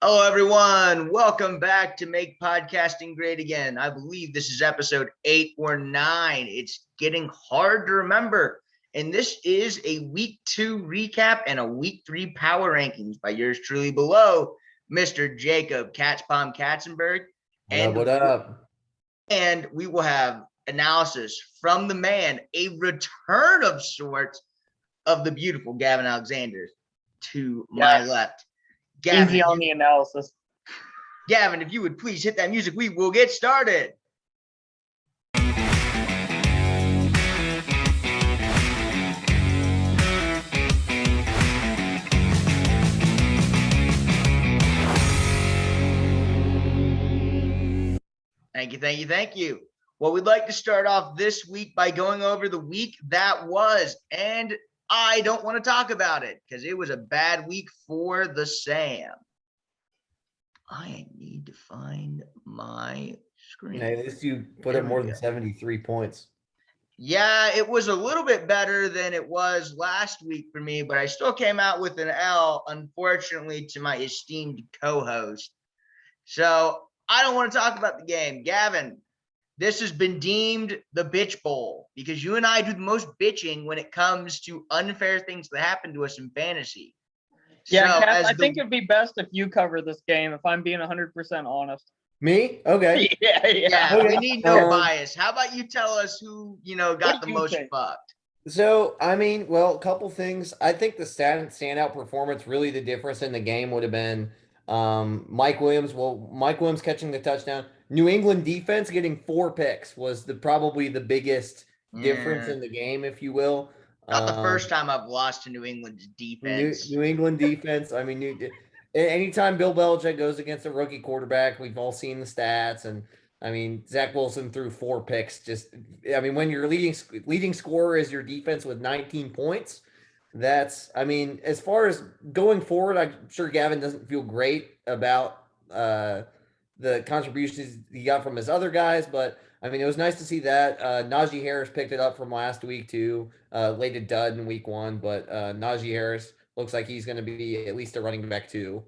Hello, everyone. Welcome back to Make Podcasting Great Again. I believe this is episode 8 or 9. It's getting hard to remember. And this is a week 2 recap and a week 3 power rankings by yours truly below, Mr. Jacob Katzpom Katzenberg. What up? And we will have analysis from the man, a return of sorts of the beautiful Gavin Alexander to my left. Gavin, easy on the analysis. Gavin, if you would please hit that music, we will get started. Thank you. Well, we'd like to start off this week by going over the week that was, and I don't want to talk about it because it was a bad week for the Sam. I need to find my screen. At least you put up more than 73 points. Yeah, it was a little bit better than it was last week for me, but I still came out with an L, unfortunately, to my esteemed co-host. So I don't want to talk about the game. Gavin, this has been deemed the bitch bowl because you and I do the most bitching when it comes to unfair things that happen to us in fantasy. Yeah, so Kat, I think it'd be best if you cover this game, if I'm being 100% honest. Me? Okay. Yeah. Okay. We need no bias. How about you tell us who, got the most fucked? So, a couple things. I think the standout performance, really the difference in the game would have been Mike Williams. Well, Mike Williams catching the touchdown. New England defense getting 4 picks was probably the biggest difference in the game, if you will. Not the first time I've lost to New England's defense. New England defense. Anytime Bill Belichick goes against a rookie quarterback, we've all seen the stats. And Zach Wilson threw 4 picks. When your leading scorer is your defense with 19 points, as far as going forward, I'm sure Gavin doesn't feel great about the contributions he got from his other guys, but it was nice to see that. Najee Harris picked it up from last week too. Laid a dud in week 1, but Najee Harris looks like he's going to be at least a running back too.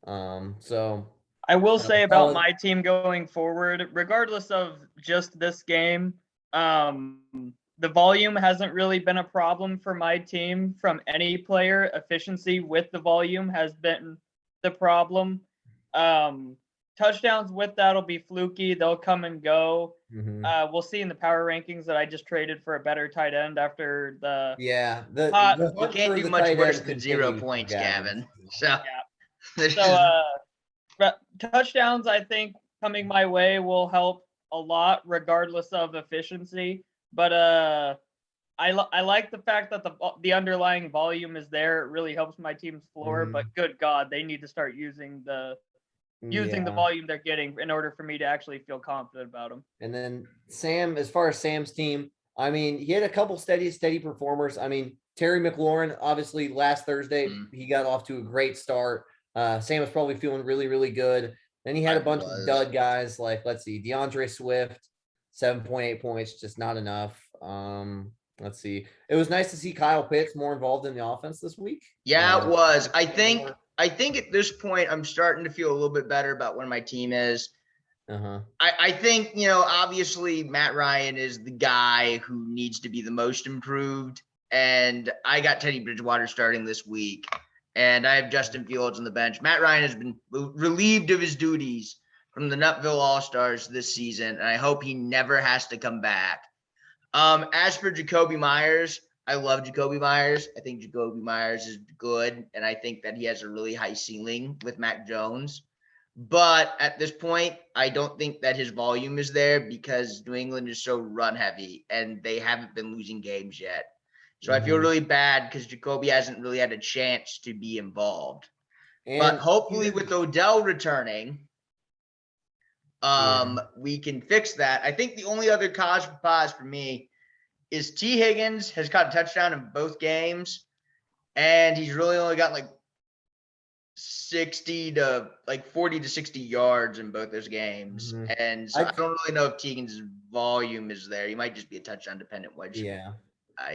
So I will say about my team going forward, regardless of just this game, the volume hasn't really been a problem for my team from any player. Efficiency with the volume has been the problem. Touchdowns with that'll be fluky. They'll come and go. Mm-hmm. We'll see in the power rankings that I just traded for a better tight end after the. Yeah, you can't do much worse than 0 points, Gavin. So, touchdowns I think coming my way will help a lot, regardless of efficiency. But I like the fact that the underlying volume is there. It really helps my team's floor. Mm-hmm. But good God, they need to start using the volume they're getting in order for me to actually feel confident about them. And then Sam, as far as Sam's team, he had a couple steady performers. Terry McLaurin, obviously last Thursday, he got off to a great start. Sam was probably feeling really, really good. Then he had a bunch of dud guys like, let's see, DeAndre Swift, 7.8 points, just not enough. Let's see. It was nice to see Kyle Pitts more involved in the offense this week. Yeah, it was. I think at this point, I'm starting to feel a little bit better about where my team is. Uh-huh. I think, obviously Matt Ryan is the guy who needs to be the most improved. And I got Teddy Bridgewater starting this week. And I have Justin Fields on the bench. Matt Ryan has been relieved of his duties from the Nutville All-Stars this season. And I hope he never has to come back. As for Jacoby Myers, I love Jacoby Myers. I think Jacoby Myers is good, and I think that he has a really high ceiling with Mac Jones. But at this point, I don't think that his volume is there because New England is so run-heavy, and they haven't been losing games yet. So I feel really bad because Jacoby hasn't really had a chance to be involved. But hopefully with Odell returning, we can fix that. I think the only other cause for pause for me is T. Higgins has caught a touchdown in both games, and he's really only got 40 to 60 yards in both those games. Mm-hmm. And so I don't really know if T. Higgins' volume is there. He might just be a touchdown dependent wedge. Yeah.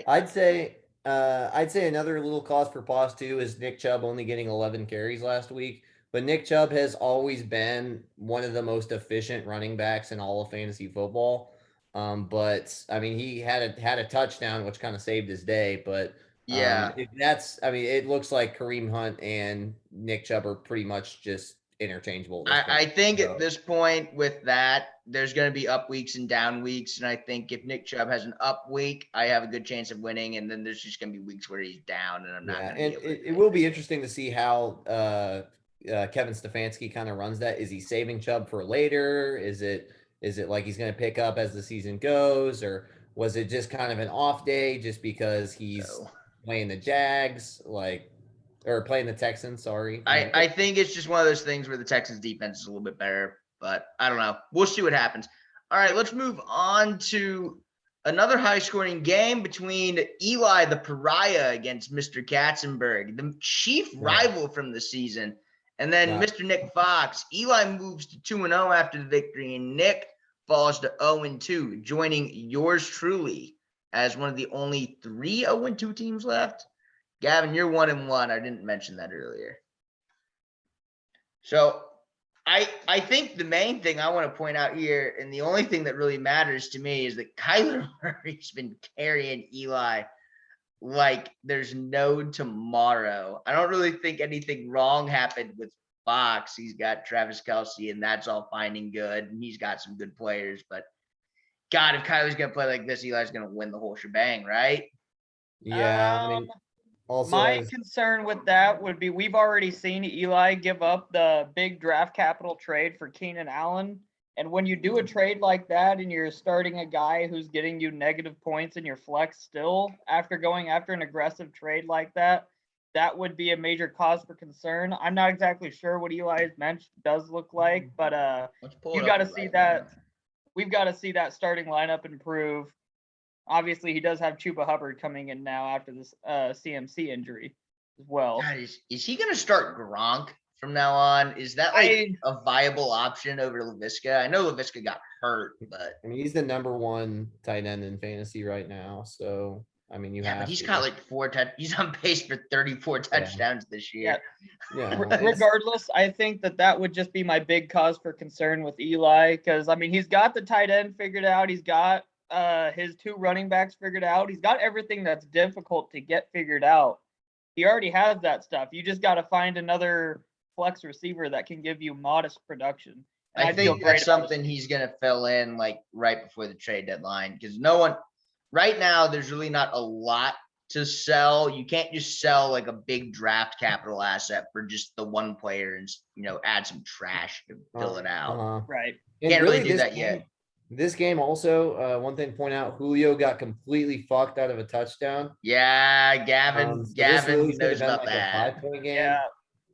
I'd say another little cause for pause too is Nick Chubb only getting 11 carries last week. but Nick Chubb has always been one of the most efficient running backs in all of fantasy football. But I mean, he had a touchdown, which kind of saved his day. But Yeah. it looks like Kareem Hunt and Nick Chubb are pretty much just interchangeable at this point. I think So, at this point with that, there's going to be up weeks and down weeks. And I think if Nick Chubb has an up week, I have a good chance of winning. And then there's just going to be weeks where he's down and I'm not going to be able to. It will be interesting to see how Kevin Stefanski kind of runs that. Is he saving Chubb for later? Is it like he's going to pick up as the season goes, or was it just kind of an off day just because he's playing the Jags, or playing the Texans? Sorry, I think it's just one of those things where the Texans defense is a little bit better, but I don't know. We'll see what happens. All right, let's move on to another high-scoring game between Eli the Pariah against Mr. Katzenberg, the chief rival from the season, and then Mr. Nick Fox. Eli moves to 2-0 after the victory, and Nick falls to 0-2, joining yours truly as one of the only 3 0-2 teams left. Gavin, you're 1-1. I didn't mention that earlier. So I think the main thing I want to point out here, and the only thing that really matters to me, is that Kyler Murray's been carrying Eli like there's no tomorrow. I don't really think anything wrong happened with Fox. He's got Travis Kelce, and that's all fine and good, and he's got some good players. But God, if Kyler's going to play like this, Eli's going to win the whole shebang, right? Yeah, I mean, also my concern with that would be we've already seen Eli give up the big draft capital trade for Keenan Allen. And when you do a trade like that and you're starting a guy who's getting you negative points in your flex still after going after an aggressive trade like that, that would be a major cause for concern. I'm not exactly sure what Eli's bench does look like, but you got to see that. We've got to see that starting lineup improve. Obviously, he does have Chuba Hubbard coming in now after this CMC injury as well. God, is he going to start Gronk from now on? Is that like a viable option over LaVisca? I know LaVisca got hurt, but I mean, he's the number 1 tight end in fantasy right now. So I mean, but he's got like 4 he's on pace for 34 touchdowns this year. Yeah. Regardless, I think that would just be my big cause for concern with Eli, because I mean, he's got the tight end figured out. He's got his 2 running backs figured out. He's got everything that's difficult to get figured out. He already has that stuff. You just got to find another flex receiver that can give you modest production. And I think that's something he's going to fill in like right before the trade deadline, because right now there's really not a lot to sell. You can't just sell like a big draft capital asset for just the one player and, add some trash to fill it out. Right. Can't really do that yet. This game also, one thing to point out, Julio got completely fucked out of a touchdown. Yeah, Gavin really knows about that. A 5-point game. Yeah.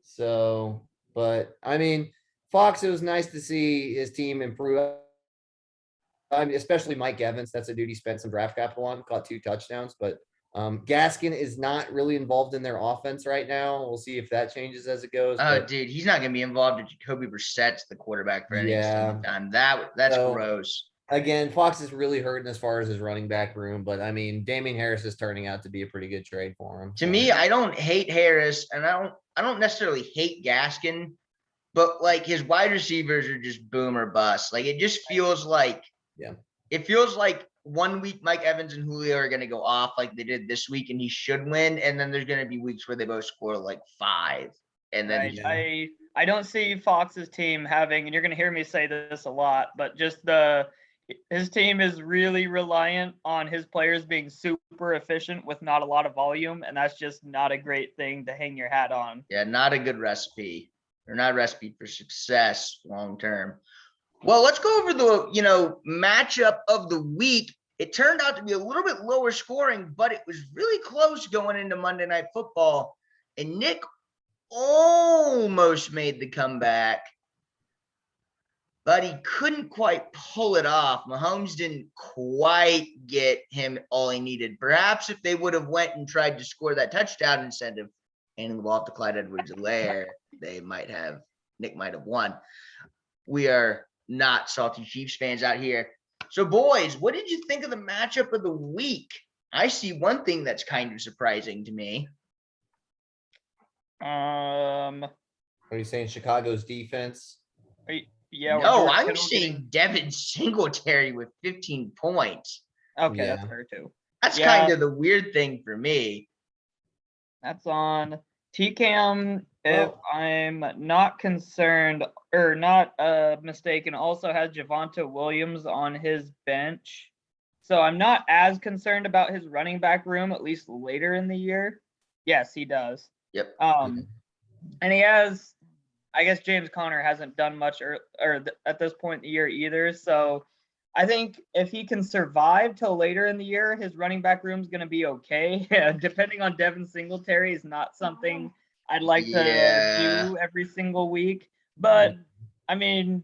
So, but I mean, Fox, it was nice to see his team improve. I mean, especially Mike Evans. That's a dude he spent some draft capital on, caught 2 touchdowns. But Gaskin is not really involved in their offense right now. We'll see if that changes as it goes. Dude, he's not going to be involved if Jacoby Brissett's the quarterback for any extended time. That's gross. Again, Fox is really hurting as far as his running back room, but I mean, Damian Harris is turning out to be a pretty good trade for him. To me, I don't hate Harris, and I don't necessarily hate Gaskin, but like his wide receivers are just boom or bust. Like it just feels like it feels like 1 week Mike Evans and Julio are going to go off like they did this week, and he should win, and then there's going to be weeks where they both score like 5, and then I don't see Fox's team having, and you're going to hear me say this a lot, but just his team is really reliant on his players being super efficient with not a lot of volume, and that's just not a great thing to hang your hat on. Yeah, not a good recipe, or not a recipe for success long term. Well, let's go over the matchup of the week. It turned out to be a little bit lower scoring, but it was really close going into Monday Night Football, and Nick almost made the comeback, but he couldn't quite pull it off. Mahomes didn't quite get him all he needed. Perhaps if they would have went and tried to score that touchdown instead of handing the ball to Clyde Edwards-Helaire, Nick might have won. We are not salty Chiefs fans out here. So, boys, what did you think of the matchup of the week? I see one thing that's kind of surprising to me. Are you saying Chicago's defense? Yeah. No, I'm seeing Devin Singletary with 15 points. Okay, Yeah. that's fair too. That's Yeah. kind of the weird thing for me. That's on TCam. If I'm not concerned or not mistaken, also has Javonte Williams on his bench. So I'm not as concerned about his running back room, at least later in the year. Yes, he does. Yep. And he has, I guess James Conner hasn't done much at this point in the year either. So I think if he can survive till later in the year, his running back room is going to be okay. Depending on Devin Singletary is not something I'd like to do every single week. But I mean,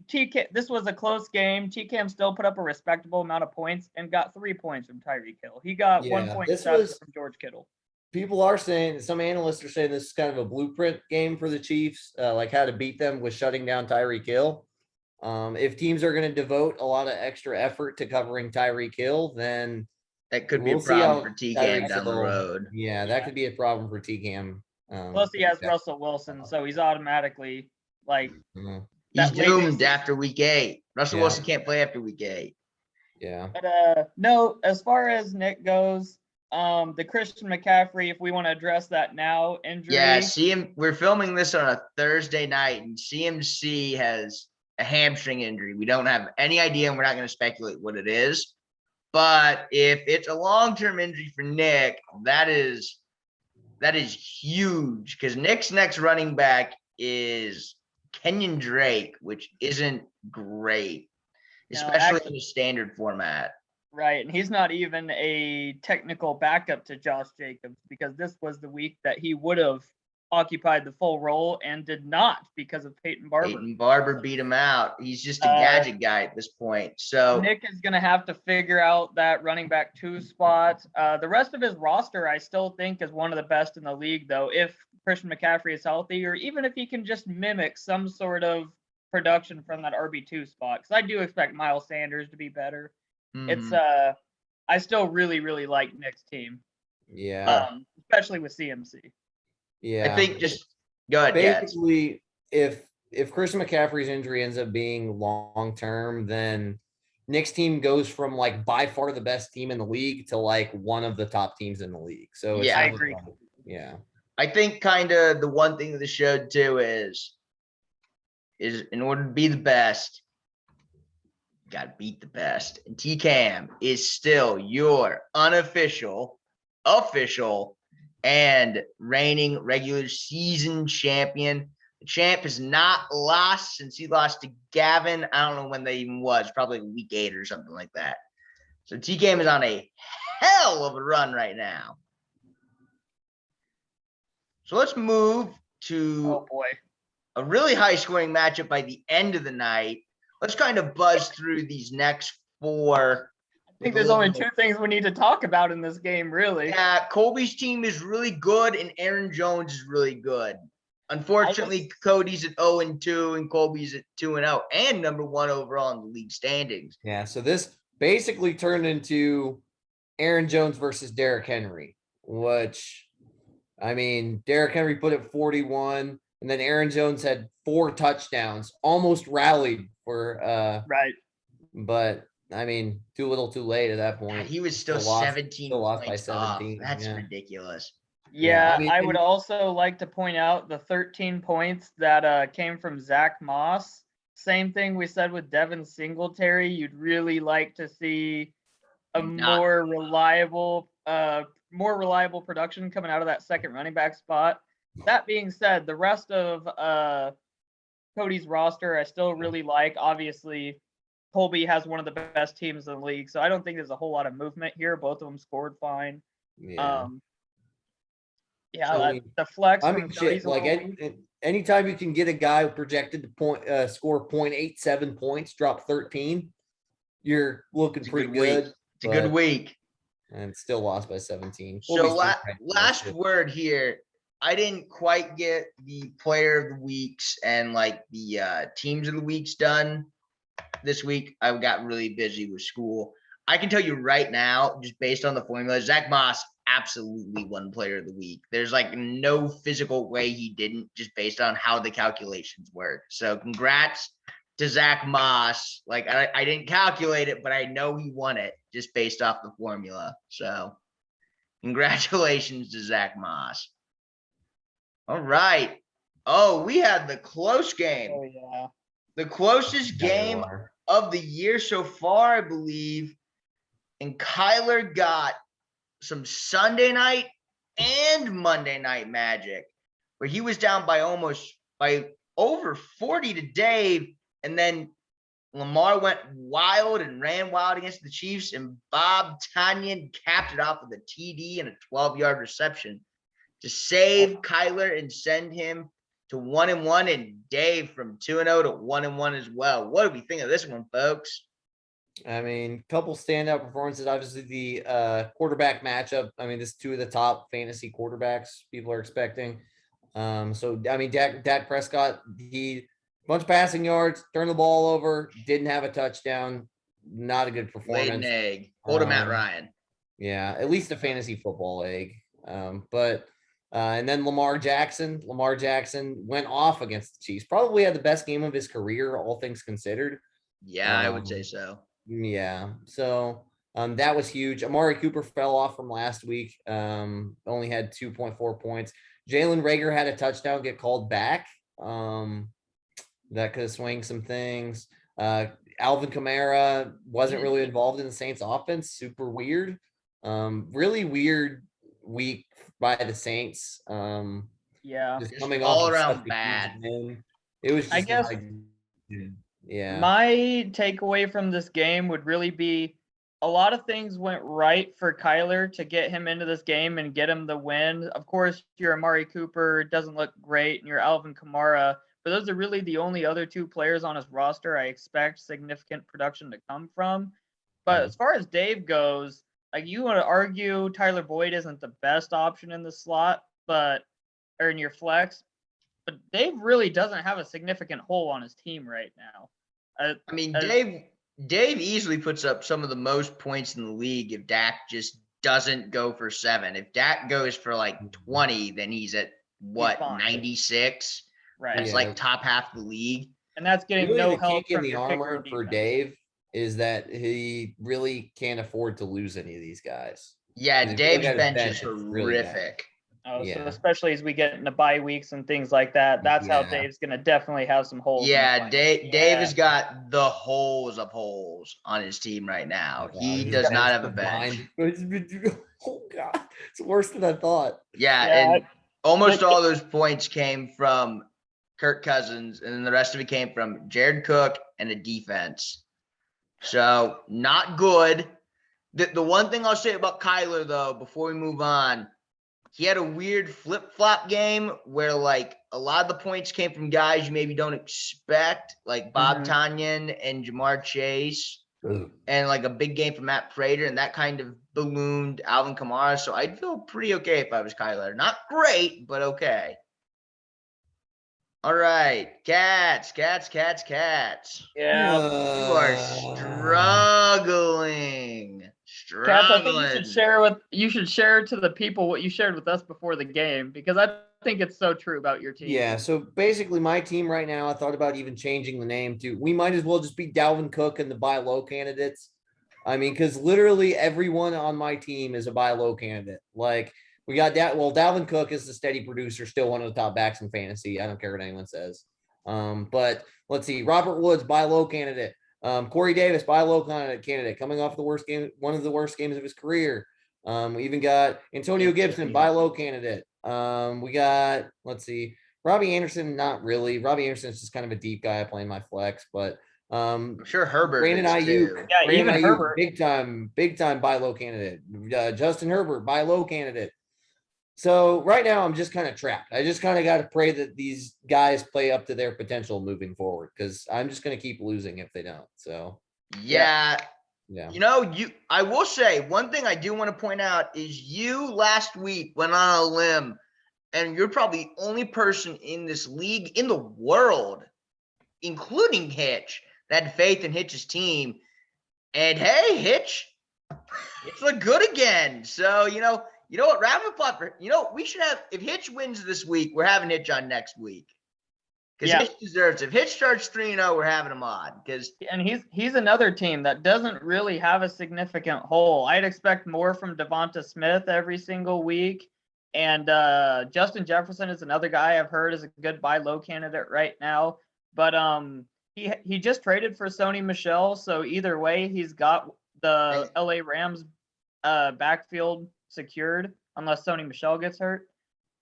this was a close game. TCam still put up a respectable amount of points and got 3 points from Tyreek Hill. He got 1.7 from George Kittle. People are saying, some analysts are saying this is kind of a blueprint game for the Chiefs, like how to beat them with shutting down Tyreek Hill. If teams are going to devote a lot of extra effort to covering Tyreek Hill, then that could be a problem for TCam down the road. Yeah, that could be a problem for TCam. Plus, he has Russell Wilson, so he's automatically like he's doomed after week 8. Russell Wilson can't play after week 8. Yeah. But no, as far as Nick goes, the Christian McCaffrey, if we want to address that now, injury. Yeah, we're filming this on a Thursday night, and CMC has a hamstring injury. We don't have any idea, and we're not going to speculate what it is. But if it's a long-term injury for Nick, that is huge, because Nick's next running back is Kenyon Drake, which isn't great, especially in the standard format. Right, and he's not even a technical backup to Josh Jacobs, because this was the week that he would have occupied the full role and did not because of Peyton Barber. Peyton Barber beat him out. He's just a gadget guy at this point. So Nick is going to have to figure out that running back 2 spot. The rest of his roster, I still think, is one of the best in the league, though, if Christian McCaffrey is healthy, or even if he can just mimic some sort of production from that RB2 spot. Because I do expect Miles Sanders to be better. It's I still really, really like Nick's team. Yeah. Especially with CMC. Yeah. I think just go ahead. Basically, if Christian McCaffrey's injury ends up being long term, then Nick's team goes from like by far the best team in the league to like one of the top teams in the league. So yeah, I agree. Yeah. I think kind of the one thing that this showed too is in order to be the best, you got to beat the best. And TCam is still your unofficial, official, and reigning regular season champion. The champ has not lost since he lost to Gavin. I don't know when they even was, probably week 8 or something like that. So TCam is on a hell of a run right now. So let's move to a really high scoring matchup by the end of the night. Let's kind of buzz through these next 4. I think there's only 2 things we need to talk about in this game, really. Yeah, Colby's team is really good, and Aaron Jones is really good. Unfortunately, Cody's at 0-2, and Colby's at 2-0, and number 1 overall in the league standings. Yeah, so this basically turned into Aaron Jones versus Derrick Henry, which, I mean, Derrick Henry put up 41, and then Aaron Jones had 4 touchdowns, almost rallied for right. But I mean, too little, too late at that point. He was still 17 lost points by 17. off. That's ridiculous. Yeah, I would also like to point out the 13 points that came from Zach Moss. Same thing we said with Devin Singletary. You'd really like to see a more reliable production coming out of that second running back spot. That being said, the rest of Cody's roster I still really like. Obviously, Colby has one of the best teams in the league, so I don't think there's a whole lot of movement here. Both of them scored fine. Yeah. The flex. I mean, shit, like anytime you can get a guy projected to score 0.87 points, drop 13, you're looking pretty good. It's a good week. And still lost by 17. So last word here. I didn't quite get the player of the weeks and like the teams of the weeks done this week. I got really busy with school. I can tell you right now, just based on the formula, Zach Moss absolutely won player of the week. There's like no physical way he didn't, just based on how the calculations work. So congrats to Zach Moss. Like I didn't calculate it, but I know he won it just based off the formula. So congratulations to Zach Moss. All right. Oh, we had the close game. Oh yeah. The closest game of the year so far, I believe. And Kyler got some Sunday night and Monday night magic, where he was down by over 40 to Dave, and then Lamar went wild and ran wild against the Chiefs, and Bob Tonyan capped it off with a TD and a 12-yard reception to save Kyler and send him to 1-1, and Dave from 2-0 to 1-1 as well. What do we think of this one, folks? I mean, couple standout performances. Obviously, the quarterback matchup. I mean, this is two of the top fantasy quarterbacks people are expecting. So I mean, Dak Prescott, he bunch of passing yards, turned the ball over, didn't have a touchdown. Not a good performance. Laid an egg. Hold to Matt Ryan. Yeah, at least a fantasy football egg. And then Lamar Jackson went off against the Chiefs. Probably had the best game of his career, all things considered. Yeah, I would say so. Yeah. So that was huge. Amari Cooper fell off from last week. Only had 2.4 points. Jalen Reagor had a touchdown get called back. That could have swung some things. Alvin Kamara wasn't really involved in the Saints offense. Super weird. Really weird week by the Saints. Yeah. Just coming all off around bad. It was just I guess yeah. My takeaway from this game would really be a lot of things went right for Kyler to get him into this game and get him the win. Of course, your Amari Cooper doesn't look great, and your Alvin Kamara, but those are really the only other two players on his roster I expect significant production to come from. But as far as Dave goes, like, you want to argue Tyler Boyd isn't the best option in the slot, or in your flex, but Dave really doesn't have a significant hole on his team right now. I mean, Dave easily puts up some of the most points in the league if Dak just doesn't go for 7. If Dak goes for like 20, then he's at what, 96? Right. That's like top half of the league. And that's getting really no the help kick in from the your armor kicker for defense. Dave is that he really can't afford to lose any of these guys. Yeah, Dave's bench is really horrific. So especially as we get into bye weeks and things like that, that's how Dave's going to definitely have some holes. Yeah, Dave has got the holes of holes on his team right now. He does not have a bench. Oh, God. It's worse than I thought. Yeah, and almost all those points came from Kirk Cousins, and then the rest of it came from Jared Cook and a defense. So, not good. The one thing I'll say about Kyler, though, before we move on, he had a weird flip-flop game where, like, a lot of the points came from guys you maybe don't expect, like Bob Tonyan and Jamar Chase, and, like, a big game from Matt Prater, and that kind of ballooned Alvin Kamara. So I'd feel pretty okay if I was Kyler. Not great, but okay. All right, Cats. Yeah. You are struggling. Cats, I think you should share to the people what you shared with us before the game, because I think it's so true about your team. Yeah, so basically my team right now, I thought about even changing the name to, we might as well just be Dalvin Cook and the buy low candidates. I mean, because literally everyone on my team is a buy low candidate. Like, we got that. Well, Dalvin Cook is the steady producer, still one of the top backs in fantasy. I don't care what anyone says. But let's see, Robert Woods, buy low candidate. Corey Davis, buy low candidate, coming off the worst game, one of the worst games of his career. We even got Antonio Gibson, buy low candidate. We got, let's see, Robbie Anderson, not really. Robbie Anderson is just kind of a deep guy playing my flex, but I'm sure Herbert. Brandon Ayuk, yeah, even Herbert, big time buy low candidate. Justin Herbert, buy low candidate. So right now I'm just kind of trapped. I just kind of got to pray that these guys play up to their potential moving forward, because I'm just going to keep losing if they don't. So yeah. You know, I will say one thing I do want to point out is you last week went on a limb, and you're probably the only person in this league in the world, including Hitch, that had faith in Hitch's team. And hey, Hitch, it's look good again. So, you You know what? Round of applause for, we should have, if Hitch wins this week, we're having Hitch on next week. Because Hitch deserves it. If Hitch starts 3-0, we're having him on. And he's another team that doesn't really have a significant hole. I'd expect more from Devonta Smith every single week. And Justin Jefferson is another guy I've heard is a good buy low candidate right now. But he just traded for Sony Michel, so either way, he's got the LA Rams backfield secured unless Sony Michel gets hurt.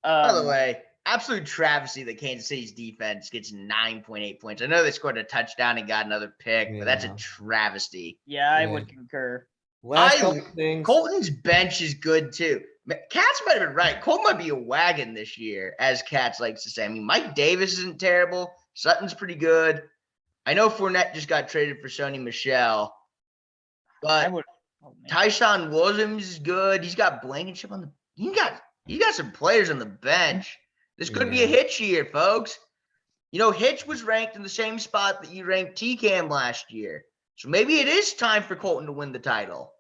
By the way, absolute travesty that Kansas City's defense gets 9.8 points. I know they scored a touchdown and got another pick, but that's a travesty. Yeah, I would concur. Colton's bench is good too. Katz might have been right. Colton might be a wagon this year, as Katz likes to say. I mean, Mike Davis isn't terrible. Sutton's pretty good. I know Fournette just got traded for Sony Michel, but Tyshawn Williams is good. He's got Blankenship on the. You got some players on the bench. This could be a Hitch year, folks. Hitch was ranked in the same spot that you ranked TCam last year. So maybe it is time for Colton to win the title.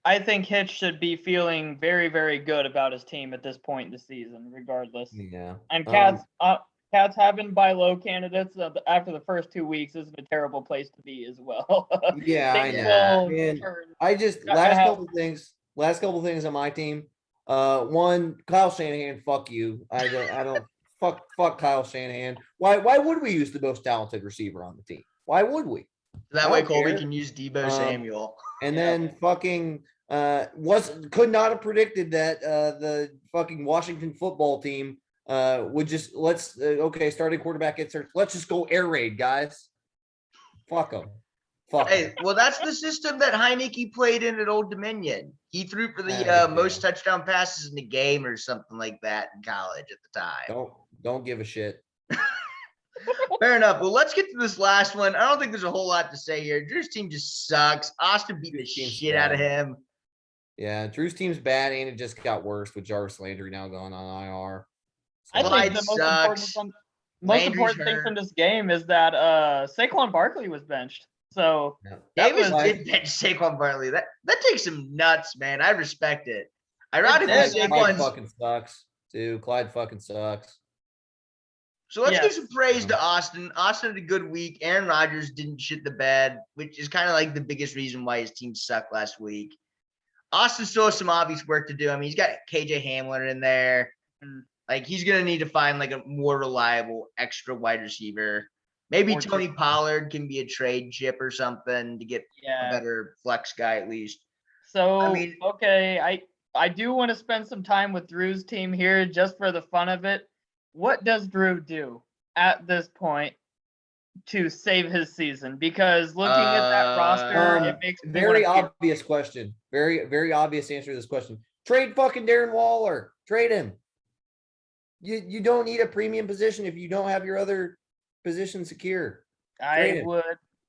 I think Hitch should be feeling very, very good about his team at this point in the season, regardless. Yeah. And Cats having buy low candidates after the first 2 weeks isn't a terrible place to be as well. Yeah, I know. And I just last couple things on my team. One, Kyle Shanahan, fuck you. I don't fuck Kyle Shanahan. Why would we use the most talented receiver on the team? Why would we? That way Colby can use Deebo Samuel. And then fucking could not have predicted that the fucking Washington football team would just starting quarterback gets hurt. Let's just go air raid, guys. Fuck them. Well, that's the system that Heineke played in at Old Dominion. He threw for the most touchdown passes in the game or something like that in college at the time. Don't give a shit. Fair enough. Well, let's get to this last one. I don't think there's a whole lot to say here. Drew's team just sucks. Austin beat the shit out of him. Yeah, Drew's team's bad, and it just got worse with Jarvis Landry now going on IR. I think the most important thing from this game is that Saquon Barkley was benched. So Davis did bench Saquon Barkley. That takes some nuts, man. I respect it. Ironically, Clyde fucking sucks, dude. Clyde fucking sucks. So let's give some praise to Austin. Austin had a good week. Aaron Rodgers didn't shit the bed, which is kind of like the biggest reason why his team sucked last week. Austin still has some obvious work to do. I mean, he's got KJ Hamler in there. Like, he's going to need to find like a more reliable extra wide receiver. Maybe Tony Pollard can be a trade chip or something to get a better flex guy at least. So, I do want to spend some time with Drew's team here just for the fun of it. What does Drew do at this point to save his season? Because looking at that roster, it makes me very obvious question. Very, very obvious answer to this question. Trade fucking Darren Waller. Trade him. You don't need a premium position if you don't have your other position secure. I would.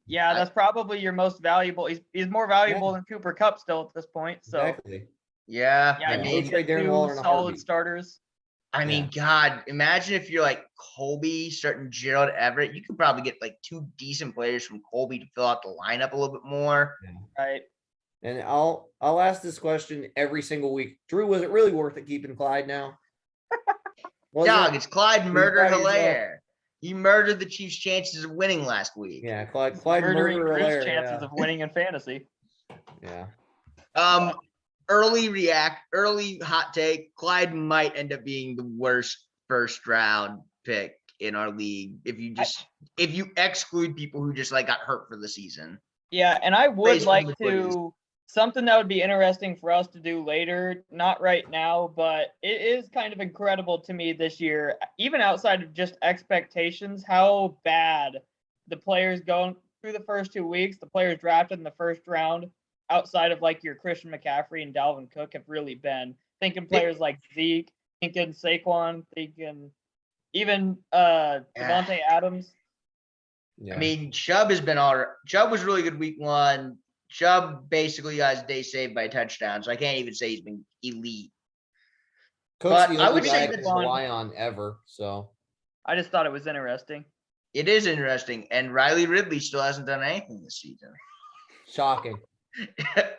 Yeah, that's probably your most valuable. He's more valuable than Cooper Kupp still at this point. So exactly. Yeah, I mean, trade Darren Waller in a solid starters. I mean, God, imagine if you're like Colby starting Gerald Everett. You could probably get like 2 decent players from Colby to fill out the lineup a little bit more. Yeah. Right. And I'll ask this question every single week. Drew, was it really worth it keeping Clyde now? It's Clyde Murder-Hilaire. He murdered the Chiefs' chances of winning last week. Yeah, Clyde Murder-Hilaire. Chances of winning in fantasy. Yeah. Early hot take. Clyde might end up being the worst first round pick in our league if you exclude people who just like got hurt for the season. Yeah, and I would like to something that would be interesting for us to do later, not right now, but it is kind of incredible to me this year, even outside of just expectations, how bad the players going through the first 2 weeks, the players drafted in the first round, outside of like your Christian McCaffrey and Dalvin Cook have really been thinking players like Zeke, thinking Saquon, thinking even Devontae Adams. Yeah. I mean, Chubb has been all right. Chubb was really good week 1. Chubb basically got his day saved by a touchdown, so I can't even say he's been elite. Cook's the only guy I can rely on ever. So I just thought it was interesting. It is interesting, and Riley Ridley still hasn't done anything this season. Shocking.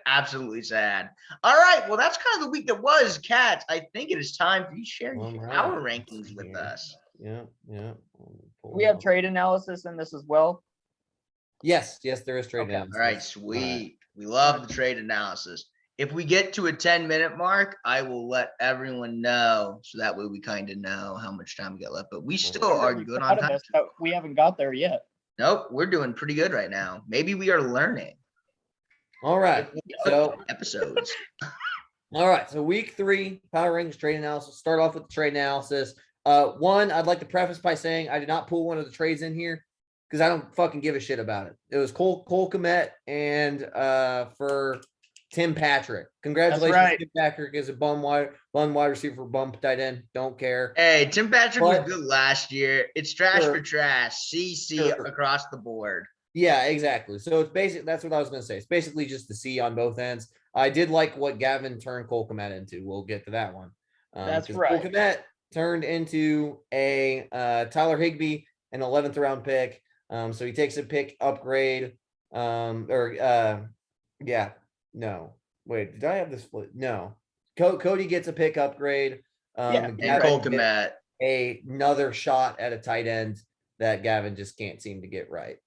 Absolutely sad. All right. Well, that's kind of the week that was, Kat. I think it is time for you to share your power rankings with us. Yeah. We have trade analysis in this as well. Yes, there is trade analysis. All right, sweet. We love the trade analysis. If we get to a 10-minute mark, I will let everyone know, so that way we kind of know how much time we got left. But we still are good on time. We haven't got there yet. Nope, we're doing pretty good right now. Maybe we are learning. All right. So episodes. All right. So week 3, power rankings trade analysis. Start off with the trade analysis. One, I'd like to preface by saying I did not pull one of the trades in here because I don't fucking give a shit about it. It was Cole Kmet and for Tim Patrick. Congratulations, right. Tim Patrick is a bum wide receiver for bum tight end. Don't care. Hey, Tim Patrick was good last year. It's trash for trash. CC across the board. Yeah, exactly. So it's basically, that's what I was going to say. It's basically just the C on both ends. I did like what Gavin turned Cole Kmet into. We'll get to that one. That's right. Cole Kmet turned into a Tyler Higbee, an 11th round pick. So he takes a pick upgrade. Wait, did I have this split? No. KODY gets a pick upgrade. And Cole Kmet another shot at a tight end that Gavin just can't seem to get right.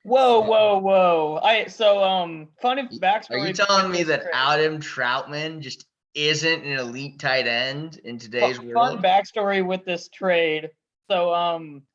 Whoa. Funny backstory. Are you telling me that Adam Troutman just isn't an elite tight end in today's world? Fun backstory with this trade. So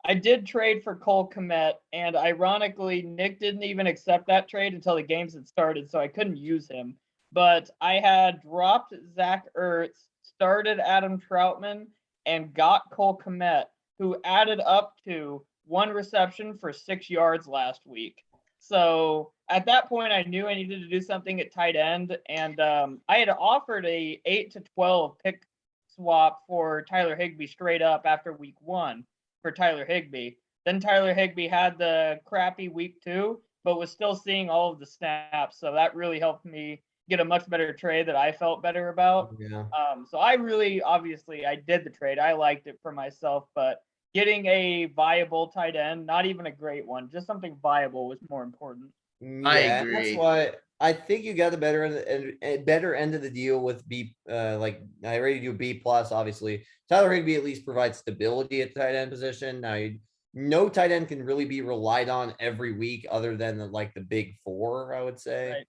I did trade for Cole Kmet, and ironically, Nick didn't even accept that trade until the games had started, so I couldn't use him. But I had dropped Zach Ertz, started Adam Troutman, and got Cole Kmet, who added up to 1 reception for 6 yards last week. So at that point, I knew I needed to do something at tight end, and I had offered a 8 to 12 pick swap for Tyler Higbee straight up after week 1 for Tyler Higbee. Then Tyler Higbee had the crappy week 2, but was still seeing all of the snaps. So that really helped me get a much better trade that I felt better about. Yeah. So I really, obviously, I did the trade. I liked it for myself, but getting a viable tight end, not even a great one, just something viable was more important. Yeah, I agree. That's why I think you got the better end of the deal with B. Like I rated you a B+. Obviously, Tyler Higbee at least provides stability at the tight end position. Now, no tight end can really be relied on every week, other than the big 4, I would say. Right.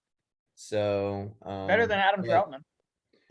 So better than Adam Troutman.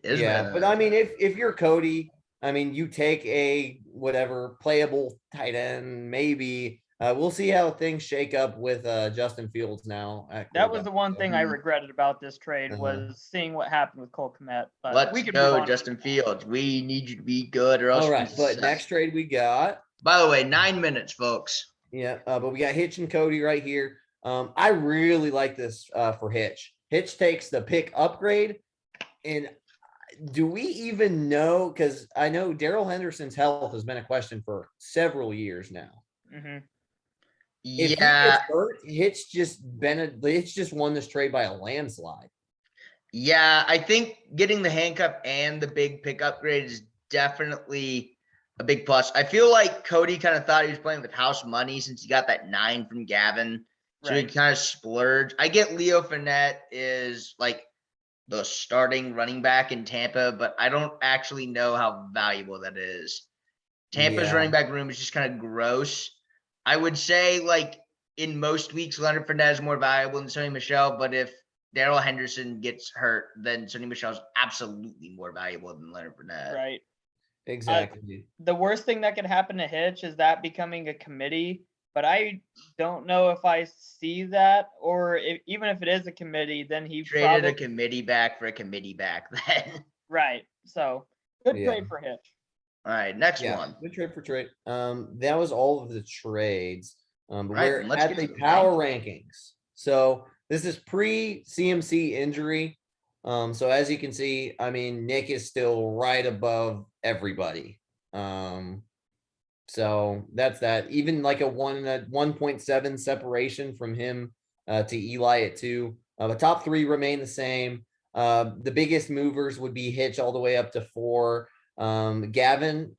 Yeah, but I mean, if you're KODY, I mean, you take a whatever playable tight end, maybe. We'll see how things shake up with Justin Fields now. That was the one thing I regretted about this trade was seeing what happened with Cole Kmet. But let's go, Justin Fields. We need you to be good, or else. All right, but next trade we got. By the way, 9 minutes, folks. Yeah, but we got Hitch and KODY right here. I really like this for Hitch. Hitch takes the pick upgrade, and do we even know? Because I know Darrell Henderson's health has been a question for several years now. Mm-hmm. If he gets hurt, Hitch just won this trade by a landslide. Yeah, I think getting the handcuff and the big pick upgrade is definitely a big plus. I feel like KODY kind of thought he was playing with house money since he got that 9 from Gavin. So he kind of splurged. I get Leo Fournette is like the starting running back in Tampa, but I don't actually know how valuable that is. Tampa's running back room is just kind of gross. I would say, in most weeks, Leonard Fournette is more valuable than Sony Michel, but if Darrell Henderson gets hurt, then Sony Michel is absolutely more valuable than Leonard Fournette. Right. Exactly. The worst thing that could happen to Hitch is that becoming a committee, but I don't know if I see that, or even if it is a committee, then he traded a committee back for a committee back then. Right. So good trade for Hitch. All right, next one. Good trade for trade. That was all of the trades. We're at the power rankings. So this is pre-CMC injury. So as you can see, I mean, Nick is still right above everybody. So that's that. Even like a 1.7 separation from him to Eli at 2. The top 3 remain the same. The biggest movers would be Hitch all the way up to 4. Gavin,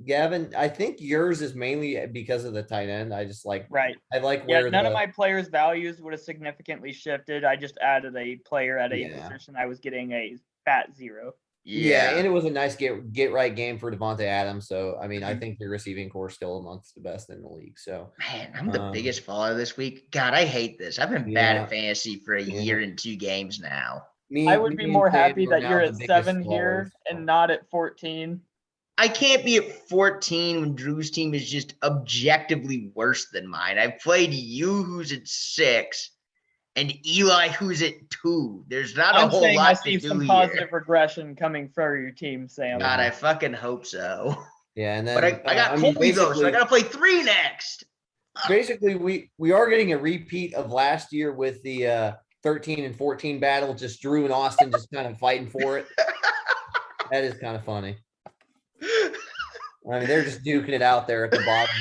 Gavin, I think yours is mainly because of the tight end. I just like Right. I like Yeah, where none of my players' values would have significantly shifted. I just added a player at a position I was getting a fat 0. Yeah, and it was a nice get right game for Devontae Adams. So I mean, I Mhm. think your receiving core is still amongst the best in the league. So Man, I'm the biggest follower this week. God, I hate this. I've been bad at fantasy for a year and 2 games now. I would be more happy that you're at 7 here and not at 14. I can't be at 14 when Drew's team is just objectively worse than mine. I've played you, who's at 6, and Eli, who's at 2. There's not a whole lot to do here. I see some positive regression coming for your team, Sam. God, I fucking hope so. Yeah, and then but I got Colby though, so I got to play 3 next. Basically, we are getting a repeat of last year with the 13 and 14 battle. Just Drew and Austin just kind of fighting for it. That is kind of funny. I mean, they're just duking it out there at the bottom.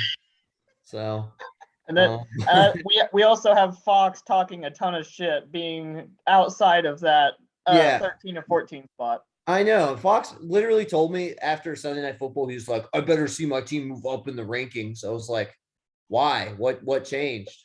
So, and then we also have Fox talking a ton of shit, being outside of that 13 or 14 spot. I know. Fox literally told me after Sunday Night Football, he was like, "I better see my team move up in the rankings." I was like, "Why? What changed?"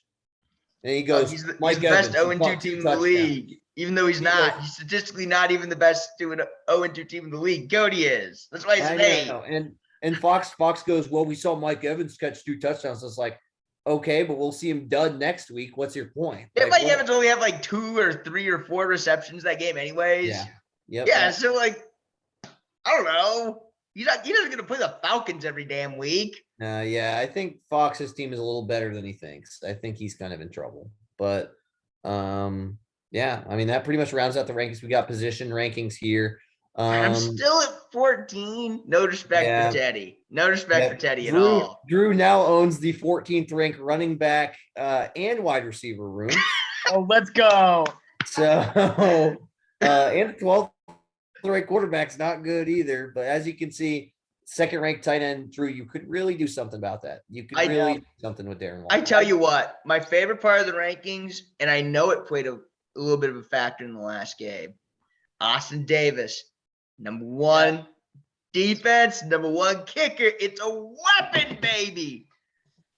And he goes, "He's the best 0-2 team in the league." Even though he's not, he's statistically not even the best 0-2 team in the league. KODY is. That's why he's an 8. And Fox goes, "Well, we saw Mike Evans catch 2 touchdowns." I was like, okay, but we'll see him dud next week. What's your point? Yeah, Mike Evans only have like 2 or 3 or 4 receptions that game anyways. Yeah. Yep. Yeah, so like, I don't know. He doesn't gonna play the Falcons every damn week. Yeah, I think Fox's team is a little better than he thinks. I think he's kind of in trouble. But yeah, I mean, that pretty much rounds out the rankings. We got position rankings here. I'm still at 14. No respect for Teddy. No respect for Teddy at all. Drew now owns the 14th ranked running back and wide receiver room. Oh, let's go. So and the 12th ranked quarterback's not good either. But as you can see, second ranked tight end, Drew, you could really do something about that. You could really do something with Darren Waller. I tell you what, my favorite part of the rankings, and I know it played a little bit of a factor in the last game. Austin Davis, number 1 defense, number 1 kicker. It's a weapon, baby.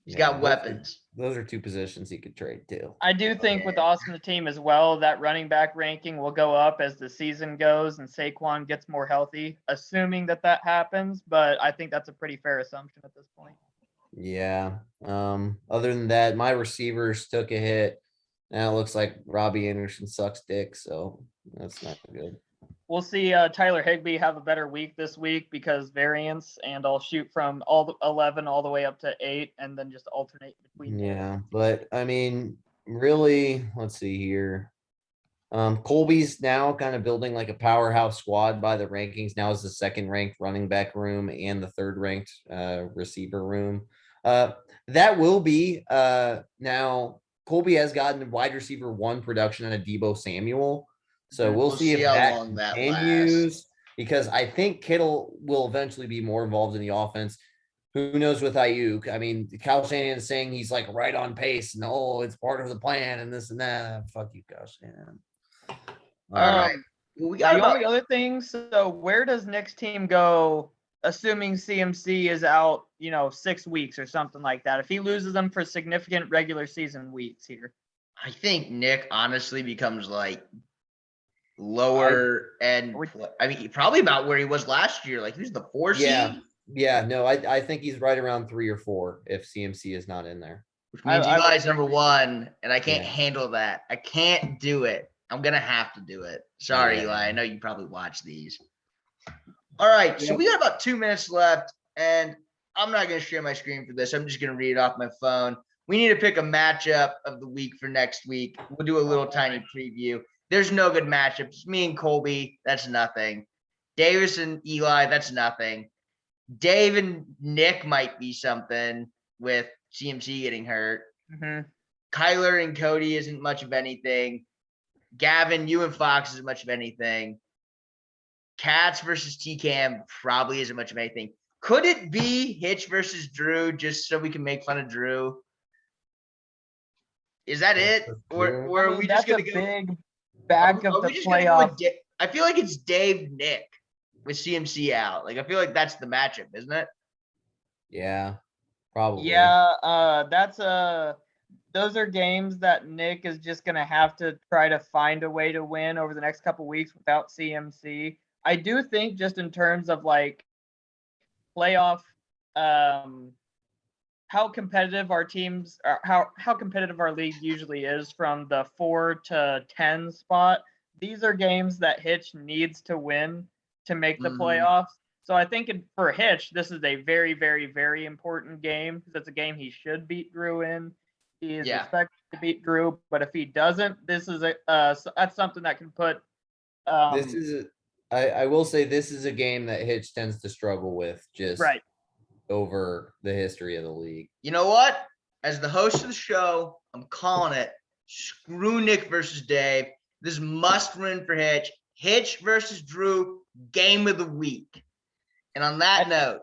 He's got weapons. Those are 2 positions he could trade too. I do think with Austin's team as well, that running back ranking will go up as the season goes and Saquon gets more healthy, assuming that happens. But I think that's a pretty fair assumption at this point. Yeah. Other than that, my receivers took a hit. Now it looks like Robbie Anderson sucks dick, so that's not good. We'll see Tyler Higbee have a better week this week because variance, and I'll shoot from all the 11 all the way up to 8 and then just alternate between. Yeah, but I mean, really, let's see here. Colby's now kind of building like a powerhouse squad by the rankings. Now is the 2nd ranked running back room and the 3rd ranked receiver room. That will be now Colby has gotten wide receiver 1 production on a Deebo Samuel. So we'll see if that continues, because I think Kittle will eventually be more involved in the offense. Who knows with Ayuk? I mean, Kyle Shanahan is saying he's like right on pace. No, it's part of the plan and this and that. Fuck you, Kyle Shanahan. All right. Well, we got the only other thing. So where does Nick's team go, assuming CMC is out, 6 weeks or something like that? If he loses them for significant regular season weeks here, I think Nick honestly becomes like lower and I mean probably about where he was last year. Like he was the 4 seed. Yeah, no, I think he's right around 3 or 4 if CMC is not in there. Which means Eli's number 1, and I can't handle that. I can't do it. I'm gonna have to do it. Sorry, Eli. I know you probably watch these. All right, so we got about 2 minutes left, and I'm not gonna share my screen for this. I'm just gonna read it off my phone. We need to pick a matchup of the week for next week. We'll do a little tiny preview. There's no good matchups. Me and Colby, that's nothing. Davis and Eli, that's nothing. Dave and Nick might be something with CMC getting hurt. Mm-hmm. Kyler and KODY isn't much of anything. Gavin, you and Fox isn't much of anything. Katz versus TCam probably isn't much of anything. Could it be Hitch versus Drew just so we can make fun of Drew? Is that it? Or are we just going to go big back of the playoff? I feel like it's Dave Nick with CMC out. Like I feel like that's the matchup, isn't it? Yeah, probably. Yeah, those are games that Nick is just gonna have to try to find a way to win over the next couple weeks without CMC. I do think just in terms of like playoff, how competitive our teams are, how competitive our league usually is from the 4 to 10 spot. These are games that Hitch needs to win to make the playoffs. So I think for Hitch, this is a very, very, very important game because it's a game he should beat Drew in. He is expected to beat Drew, but if he doesn't, this is that's something that can put. This is I will say this is a game that Hitch tends to struggle with just over the history of the league. You know what? As the host of the show, I'm calling it. Screw Nick versus Dave. This must win for Hitch. Hitch versus Drew, game of the week. And on that note,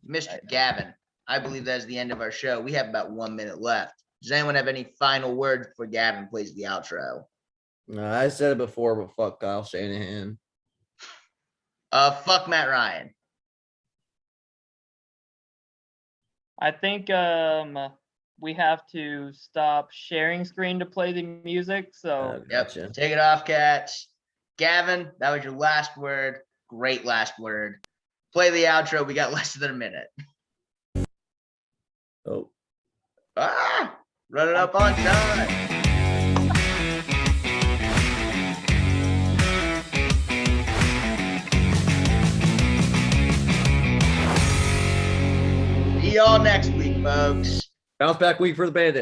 Mr. Gavin, I believe that's the end of our show. We have about 1 minute left. Does anyone have any final words before Gavin plays the outro? No, I said it before, but fuck Kyle Shanahan. Fuck Matt Ryan. I think we have to stop sharing screen to play the music. So Gotcha. Take it off, cats. Gavin, that was your last word. Great last word. Play the outro. We got less than a minute. Oh. Run it up on time. See y'all next week, folks. Bounce back week for the Bandit.